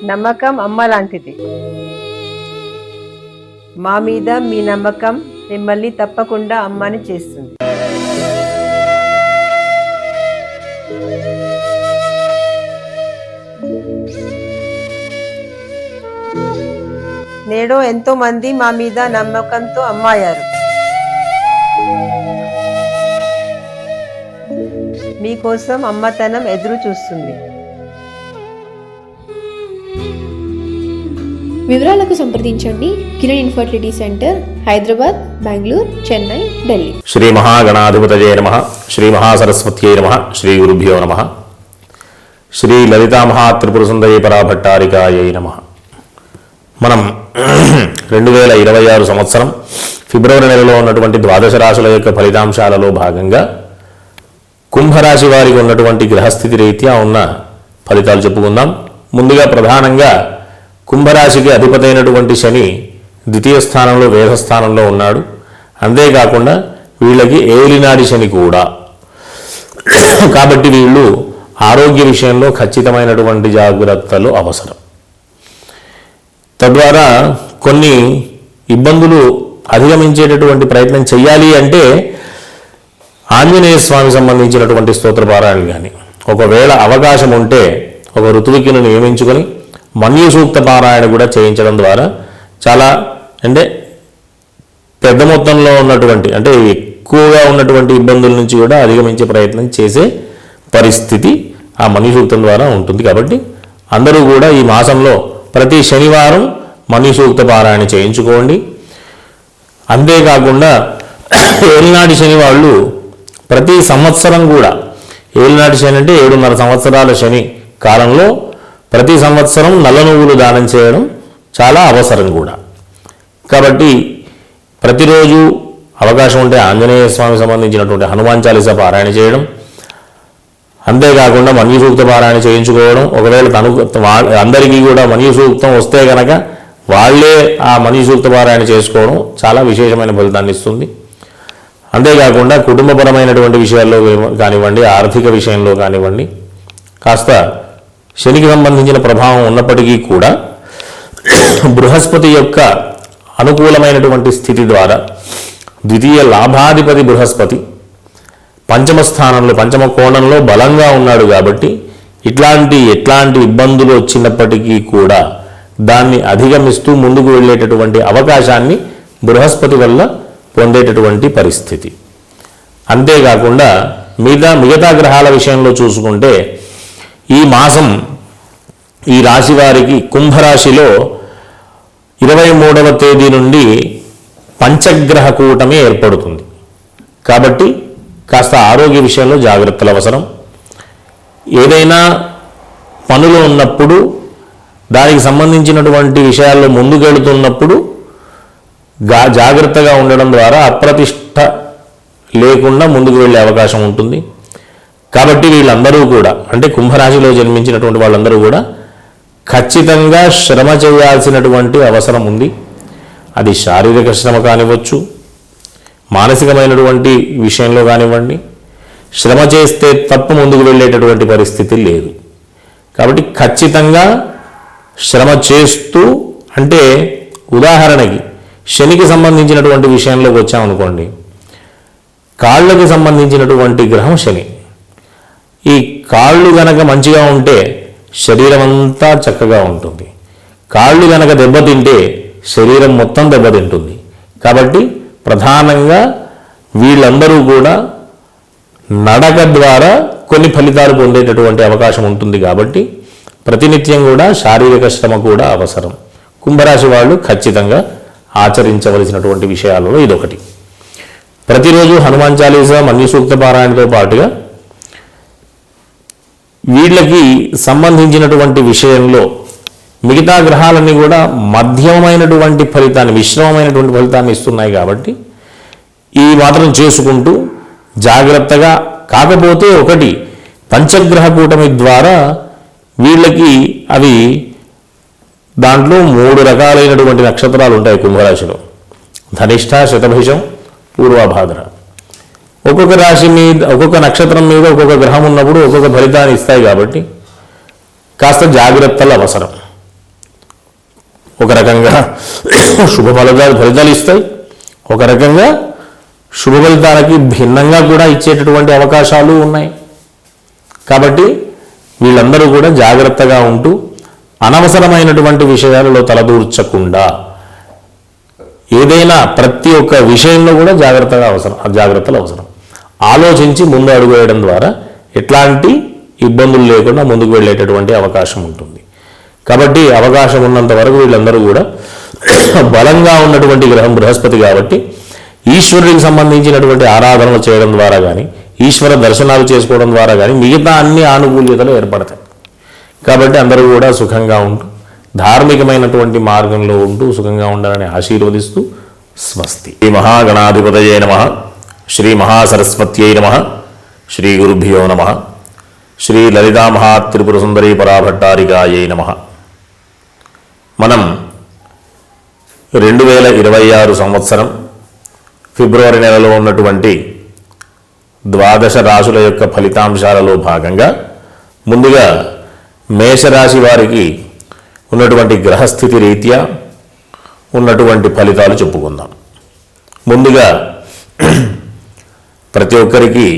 నమ్మకం అమ్మ లాంటిది. మా మీద మీ నమ్మకం మిమ్మల్ని తప్పకుండా అమ్మని చేస్తుంది. నేడు ఎంతో మంది మా మీద నమ్మకంతో అమ్మాయారు. మీకోసం అమ్మతనం ఎదురు చూస్తుంది. వివరాలకు సంప్రదించండి. Kiran infertility centre, Hyderabad, Bengaluru, Chennai, Delhi. శ్రీ మహాగణాధిపతయే నమః. శ్రీ మహాసరస్వత్యై నమః. శ్రీ గురుభ్యో నమః. శ్రీ లలితా మహాత్రిపుర సుందరీ పరాభట్టారికాయై నమః. మనం 2026 సంవత్సరం ఫిబ్రవరి నెలలో ఉన్నటువంటి ద్వాదశ రాశుల యొక్క ఫలితాంశాలలో భాగంగా కుంభరాశి వారికి ఉన్నటువంటి గ్రహస్థితి రీత్యా ఉన్న ఫలితాలు చెప్పుకుందాం. ముందుగా ప్రధానంగా కుంభరాశికి అధిపతైనటువంటి శని ద్వితీయ స్థానంలో వేధస్థానంలో ఉన్నాడు. అంతేకాకుండా వీళ్ళకి ఏలినాడి శని కూడా. కాబట్టి వీళ్ళు ఆరోగ్య విషయంలో ఖచ్చితమైనటువంటి జాగ్రత్తలు అవసరం. తద్వారా కొన్ని ఇబ్బందులు అధిగమించేటటువంటి ప్రయత్నం చేయాలి అంటే ఆంజనేయ స్వామి సంబంధించినటువంటి స్తోత్రపారాయణ కానీ, ఒకవేళ అవకాశం ఉంటే ఒక ఋతువికిని నియమించుకొని మన్యు సూక్త పారాయణ కూడా చేయించడం ద్వారా చాలా పెద్ద మొత్తంలో ఉన్నటువంటి ఎక్కువగా ఉన్నటువంటి ఇబ్బందుల నుంచి కూడా అధిగమించే ప్రయత్నం చేసే పరిస్థితి ఆ మన్యు సూక్తం ద్వారా ఉంటుంది. కాబట్టి అందరూ కూడా ఈ మాసంలో ప్రతి శనివారం మన్యు సూక్త పారాయణ చేయించుకోండి. అంతేకాకుండా ఏలినాటి శని వాళ్ళు ప్రతి సంవత్సరం కూడా, ఏలినాటి శని అంటే 7.5 సంవత్సరాల శని కాలంలో ప్రతి సంవత్సరం నల్ల నువ్వులు దానం చేయడం చాలా అవసరం కూడా. కాబట్టి ప్రతిరోజు అవకాశం ఉంటే ఆంజనేయ స్వామి సంబంధించినటువంటి హనుమాన్ చాలీసా పారాయణ చేయడం, అంతేకాకుండా మన్యు సూక్త పారాయణ చేయించుకోవడం. ఒకవేళ అందరికీ కూడా మన్యు సూక్తం వస్తే కనుక వాళ్ళే ఆ మన్యు సూక్త పారాయణ చేసుకోవడం చాలా విశేషమైన ఫలితాన్ని ఇస్తుంది. అంతేకాకుండా కుటుంబపరమైనటువంటి విషయాల్లో కానివ్వండి, ఆర్థిక విషయంలో కానివ్వండి, కాస్త శనికి సంబంధించిన ప్రభావం ఉన్నప్పటికీ కూడా బృహస్పతి యొక్క అనుకూలమైనటువంటి స్థితి ద్వారా ద్వితీయ లాభాధిపతి బృహస్పతి పంచమ స్థానంలో, పంచమ కోణంలో బలంగా ఉన్నాడు. కాబట్టి ఎట్లాంటి ఇబ్బందులు వచ్చినప్పటికీ కూడా దాన్ని అధిగమిస్తూ ముందుకు వెళ్ళేటటువంటి అవకాశాన్ని బృహస్పతి వల్ల పొందేటటువంటి పరిస్థితి. అంతేకాకుండా మిగతా గ్రహాల విషయంలో చూసుకుంటే ఈ మాసం ఈ రాశి వారికి కుంభరాశిలో 23వ తేదీ నుండి పంచగ్రహ కూటమి ఏర్పడుతుంది. కాబట్టి కాస్త ఆరోగ్య విషయంలో జాగ్రత్తలు అవసరం. ఏదైనా పనులు ఉన్నప్పుడు, దానికి సంబంధించినటువంటి విషయాల్లో ముందుకెళ్తున్నప్పుడు జాగ్రత్తగా ఉండడం ద్వారా అప్రతిష్ట లేకుండా ముందుకు వెళ్ళే అవకాశం ఉంటుంది. కాబట్టి వీళ్ళందరూ కూడా కుంభరాశిలో జన్మించినటువంటి వాళ్ళందరూ కూడా ఖచ్చితంగా శ్రమ చేయాల్సినటువంటి అవసరం ఉంది. అది శారీరక శ్రమ కానివ్వచ్చు, మానసికమైనటువంటి విషయంలో కానివ్వండి. శ్రమ చేస్తే తప్ప ముందుకు వెళ్ళేటటువంటి పరిస్థితి లేదు. కాబట్టి ఖచ్చితంగా శ్రమ చేస్తూ, ఉదాహరణకి శనికి సంబంధించినటువంటి విషయంలోకి వచ్చామనుకోండి, కాళ్ళకి సంబంధించినటువంటి గ్రహం శని. ఈ కాళ్ళు గనక మంచిగా ఉంటే శరీరం అంతా చక్కగా ఉంటుంది. కాళ్ళు గనక దెబ్బతింటే శరీరం మొత్తం దెబ్బతింటుంది. కాబట్టి ప్రధానంగా వీళ్ళందరూ కూడా నడక ద్వారా కొన్ని ఫలితాలు పొందేటటువంటి అవకాశం ఉంటుంది. కాబట్టి ప్రతినిత్యం కూడా శారీరక శ్రమ కూడా అవసరం. కుంభరాశి వాళ్ళు ఖచ్చితంగా ఆచరించవలసినటువంటి విషయాలలో ఇదొకటి. ప్రతిరోజు హనుమాన్ చాలీసా మన్యు సూక్త పారాయణతో పాటుగా వీళ్ళకి సంబంధించినటువంటి విషయంలో మిగతా గ్రహాలన్నీ కూడా మధ్యమైనటువంటి ఫలితాన్ని, మిశ్రమమైనటువంటి ఫలితాన్ని ఇస్తున్నాయి. కాబట్టి ఈ మాత్రం చేసుకుంటూ జాగ్రత్తగా, కాకపోతే ఒకటి పంచగ్రహ కూటమి ద్వారా వీళ్ళకి దాంట్లో 3 రకాలైనటువంటి నక్షత్రాలు ఉంటాయి కుంభరాశిలో. ధనిష్ఠ, శతభిషం, పూర్వభాద్ర. ఒక్కొక్క రాశి మీద, ఒక్కొక్క నక్షత్రం మీద ఒక్కొక్క గ్రహం ఉన్నప్పుడు ఒక్కొక్క ఫలితాన్ని ఇస్తాయి. కాబట్టి కాస్త జాగ్రత్తలు అవసరం. ఒక రకంగా శుభ ఫలితాలు ఇస్తాయి, ఒక రకంగా శుభ ఫలితాలకి భిన్నంగా కూడా ఇచ్చేటటువంటి అవకాశాలు ఉన్నాయి. కాబట్టి వీళ్ళందరూ కూడా జాగ్రత్తగా ఉంటూ అనవసరమైనటువంటి విషయాలలో తలదూర్చకుండా ఏదైనా ప్రతి ఒక్క విషయంలో కూడా జాగ్రత్తలు అవసరం. ఆలోచించి ముందు అడుగు వేయడం ద్వారా ఎట్లాంటి ఇబ్బందులు లేకుండా ముందుకు వెళ్ళేటటువంటి అవకాశం ఉంటుంది. కాబట్టి అవకాశం ఉన్నంత వరకు వీళ్ళందరూ కూడా బలంగా ఉన్నటువంటి గ్రహం బృహస్పతి కాబట్టి ఈశ్వరుడికి సంబంధించినటువంటి ఆరాధనలు చేయడం ద్వారా కానీ, ఈశ్వర దర్శనాలు చేసుకోవడం ద్వారా కానీ మిగతా అన్ని ఆనుకూల్యతలు ఏర్పడతాయి. కాబట్టి అందరూ కూడా సుఖంగా ఉంటూ ధార్మికమైనటువంటి మార్గంలో ఉంటూ సుఖంగా ఉండాలని ఆశీర్వదిస్తూ స్వస్తి. శ్రీ మహాగణాధిపతయే నమః, శ్రీ మహాసరస్వత్యై నమః, శ్రీ గురుభ్యో నమః, శ్రీ లలితా మహాత్రిపుర సుందరీ పరాభట్టారికాయై నమః. మనం 2026 సంవత్సరం ఫిబ్రవరి నెలలో ఉన్నటువంటి 12 రాశుల యొక్క ఫలితాంశాలలో భాగంగా ముందుగా మేషరాశి వారికి ఉన్నటువంటి గ్రహస్థితి రీత్యా ఉన్నటువంటి ఫలితాలు చెప్పుకుందాం. ముందుగా ప్రతి ఒక్కరికి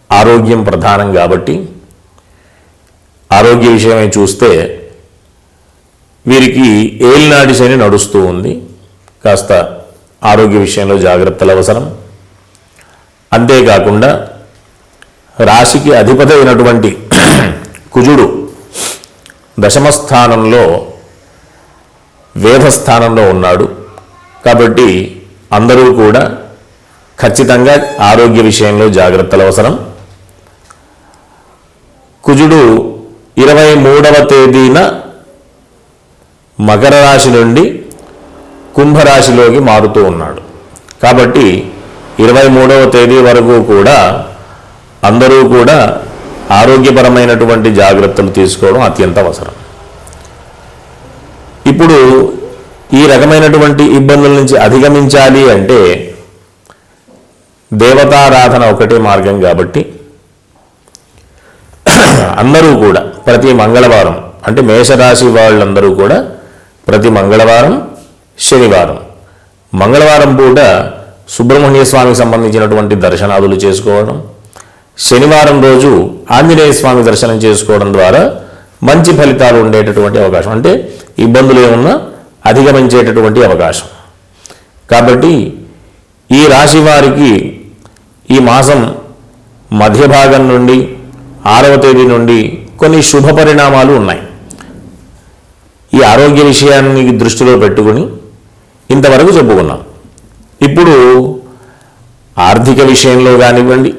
ఆరోగ్యం ప్రధానం కాబట్టి ఆరోగ్య విషయమై చూస్తే వీరికి ఏలినాటి శని నడుస్తూ ఉంది. కాస్త ఆరోగ్య విషయంలో జాగ్రత్తలు అవసరం. అంతేకాకుండా రాశికి అధిపతి అయినటువంటి కుజుడు దశమస్థానంలో వేధస్థానంలో ఉన్నాడు. కాబట్టి అందరూ కూడా ఖచ్చితంగా ఆరోగ్య విషయంలో జాగ్రత్తలు అవసరం. కుజుడు 23వ తేదీన మకర రాశి నుండి కుంభరాశిలోకి మారుతూ ఉన్నాడు. కాబట్టి 23వ తేదీ వరకు కూడా అందరూ కూడా ఆరోగ్యపరమైనటువంటి జాగ్రత్తలు తీసుకోవడం అత్యంత అవసరం. ఇప్పుడు ఈ రకమైనటువంటి ఇబ్బందుల నుంచి అధిగమించాలి అంటే దేవతారాధన ఒకటే మార్గం. కాబట్టి అందరూ కూడా ప్రతి మంగళవారం, అంటే మేషరాశి వాళ్ళందరూ కూడా ప్రతి మంగళవారం, శనివారం, మంగళవారం పూట సుబ్రహ్మణ్య స్వామికి సంబంధించినటువంటి దర్శనాదులు చేసుకోవడం, శనివారం రోజు ఆంజనేయ స్వామి దర్శనం చేసుకోవడం ద్వారా మంచి ఫలితాలు ఉండేటటువంటి అవకాశం, అంటే ఇబ్బందులు ఏమన్నా అధిగమించేటటువంటి అవకాశం. కాబట్టి ఈ రాశి వారికి ఈ మాసం మధ్య భాగం నుండి 6వ తేదీ నుండి కొన్ని శుభ పరిణామాలు ఉన్నాయి. ఈ ఆరోగ్య విషయాన్ని దృష్టిలో పెట్టుకుని ఇంతవరకు చెప్పుకున్నాం. ఇప్పుడు ఆర్థిక విషయంలో కానివ్వండి,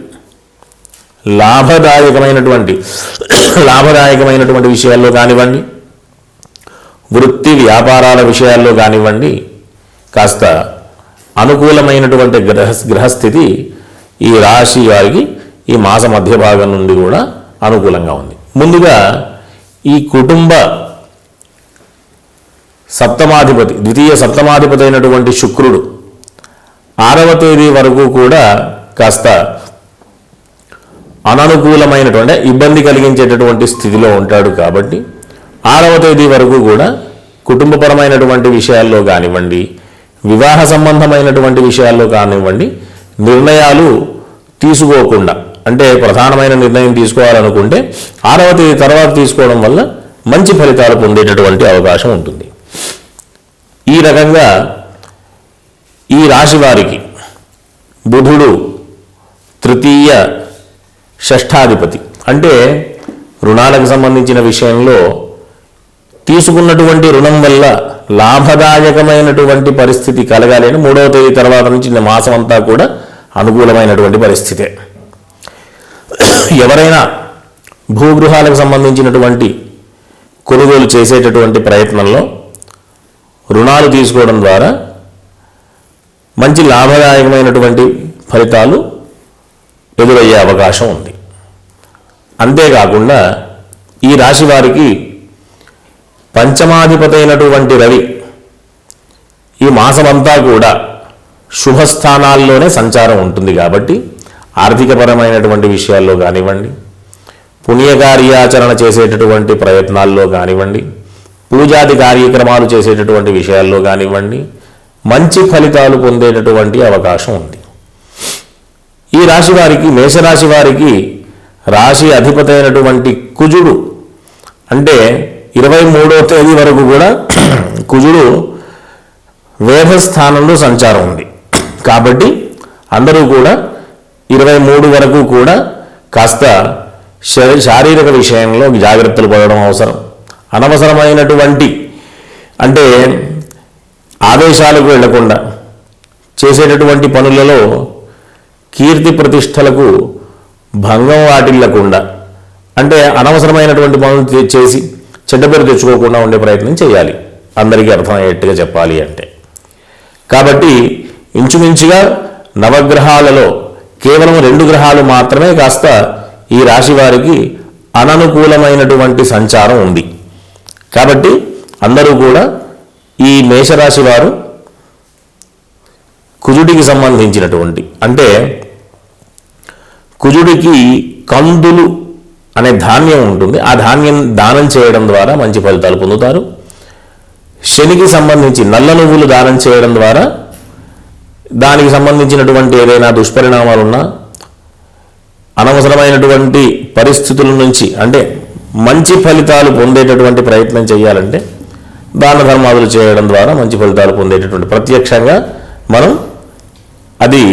లాభదాయకమైనటువంటి విషయాల్లో కానివ్వండి, వృత్తి వ్యాపారాల విషయాల్లో కానివ్వండి, కాస్త అనుకూలమైనటువంటి గ్రహస్థితి ఈ రాశి వారికి ఈ మాస మధ్య భాగం నుండి కూడా అనుకూలంగా ఉంది. ముందుగా ఈ కుటుంబ సప్తమాధిపతి, ద్వితీయ సప్తమాధిపతి అయినటువంటి శుక్రుడు 6వ తేదీ వరకు కూడా కాస్త అననుకూలమైనటువంటి ఇబ్బంది కలిగించేటటువంటి స్థితిలో ఉంటాడు. కాబట్టి 6వ తేదీ వరకు కూడా కుటుంబపరమైనటువంటి విషయాల్లో కానివ్వండి, వివాహ సంబంధమైనటువంటి విషయాల్లో కానివ్వండి, నిర్ణయాలు తీసుకోకుండా, అంటే ప్రధానమైన నిర్ణయం తీసుకోవాలనుకుంటే 6వ తేదీ తర్వాత తీసుకోవడం వల్ల మంచి ఫలితాలు పొందేటటువంటి అవకాశం ఉంటుంది. ఈ రకంగా ఈ రాశి వారికి బుధుడు తృతీయ షష్ఠాధిపతి, అంటే రుణాలకు సంబంధించిన విషయంలో తీసుకున్నటువంటి రుణం వల్ల లాభదాయకమైనటువంటి పరిస్థితి కలగాలి అని 3వ తేదీ తర్వాత నుంచి మాసం అంతా కూడా అనుకూలమైనటువంటి పరిస్థితే. ఎవరైనా భూగృహాలకు సంబంధించినటువంటి కొనుగోలు చేసేటటువంటి ప్రయత్నంలో రుణాలు తీసుకోవడం ద్వారా మంచి లాభదాయకమైనటువంటి ఫలితాలు ఎదురయ్యే అవకాశం ఉంది. అంతేకాకుండా ఈ రాశి వారికి పంచమాధిపతి అయినటువంటి రవి ఈ మాసమంతా కూడా శుభస్థానాల్లోనే సంచారం ఉంటుంది. కాబట్టి ఆర్థికపరమైనటువంటి విషయాల్లో కానివ్వండి, పుణ్యకార్యాచరణ చేసేటటువంటి ప్రయత్నాల్లో కానివ్వండి, పూజాది కార్యక్రమాలు చేసేటటువంటి విషయాల్లో కానివ్వండి మంచి ఫలితాలు పొందేటటువంటి అవకాశం ఉంది. ఈ రాశి వారికి, మేషరాశి వారికి రాశి అధిపతి అయినటువంటి కుజుడు అంటే 23వ తేదీ వరకు కూడా కుజుడు వేధస్థానంలో సంచారం ఉంది. కాబట్టి అందరూ కూడా 23 వరకు కూడా కాస్త శారీరక విషయంలో జాగ్రత్తలు పడడం అవసరం. అనవసరమైనటువంటి అంటే ఆవేశాలకు వెళ్లకుండా చేసేటటువంటి పనులలో కీర్తి ప్రతిష్టలకు భంగం వాటిల్లకుండా అంటే అనవసరమైనటువంటి పనులు చేసి చెడ్డ పేరు తెచ్చుకోకుండా ఉండే ప్రయత్నం చేయాలి, అందరికీ అర్థమయ్యేట్టుగా చెప్పాలి అంటే. కాబట్టి ఇంచుమించుగా నవగ్రహాలలో కేవలం 2 గ్రహాలు మాత్రమే కాస్త ఈ రాశి వారికి అననుకూలమైనటువంటి సంచారం ఉంది. కాబట్టి అందరూ కూడా ఈ మేషరాశి వారు కుజుడికి సంబంధించినటువంటి అంటే కుజుడికి కందులు అనే ధాన్యం ఉంటుంది, ఆ ధాన్యం దానం చేయడం ద్వారా మంచి ఫలితాలు పొందుతారు. శనికి సంబంధించి నల్ల నువ్వులు దానం చేయడం ద్వారా దానికి సంబంధించినటువంటి ఏదైనా దుష్పరిణామాలున్నా అనవసరమైనటువంటి పరిస్థితుల నుంచి అంటే మంచి ఫలితాలు పొందేటటువంటి ప్రయత్నం చేయాలంటే దాన ధర్మాదులు చేయడం ద్వారా మంచి ఫలితాలు పొందేటటువంటి ప్రత్యక్షంగా మనం అది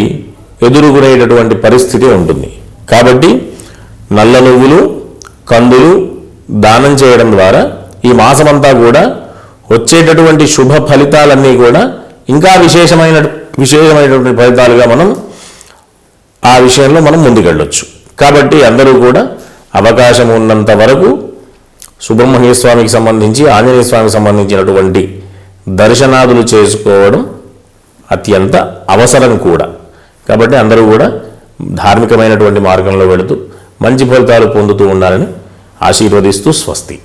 ఎదుర్కొనేటటువంటి పరిస్థితి ఉంటుంది. కాబట్టి నల్ల నువ్వులు, కందులు దానం చేయడం ద్వారా ఈ మాసమంతా కూడా వచ్చేటటువంటి శుభ ఫలితాలన్నీ కూడా ఇంకా విశేషమైనటువంటి ఫలితాలుగా మనం ఆ విషయంలో మనం ముందుకెళ్ళొచ్చు. కాబట్టి అందరూ కూడా అవకాశం ఉన్నంత వరకు సుబ్రహ్మణ్య స్వామికి సంబంధించి, ఆంజనేయ స్వామికి సంబంధించినటువంటి దర్శనాదులు చేసుకోవడం అత్యంత అవసరం కూడా. కాబట్టి అందరూ కూడా ధార్మికమైనటువంటి మార్గంలో వెళుతూ మంచి ఫలితాలు పొందుతూ ఉండాలని ఆశీర్వదిస్తూ స్వస్తి.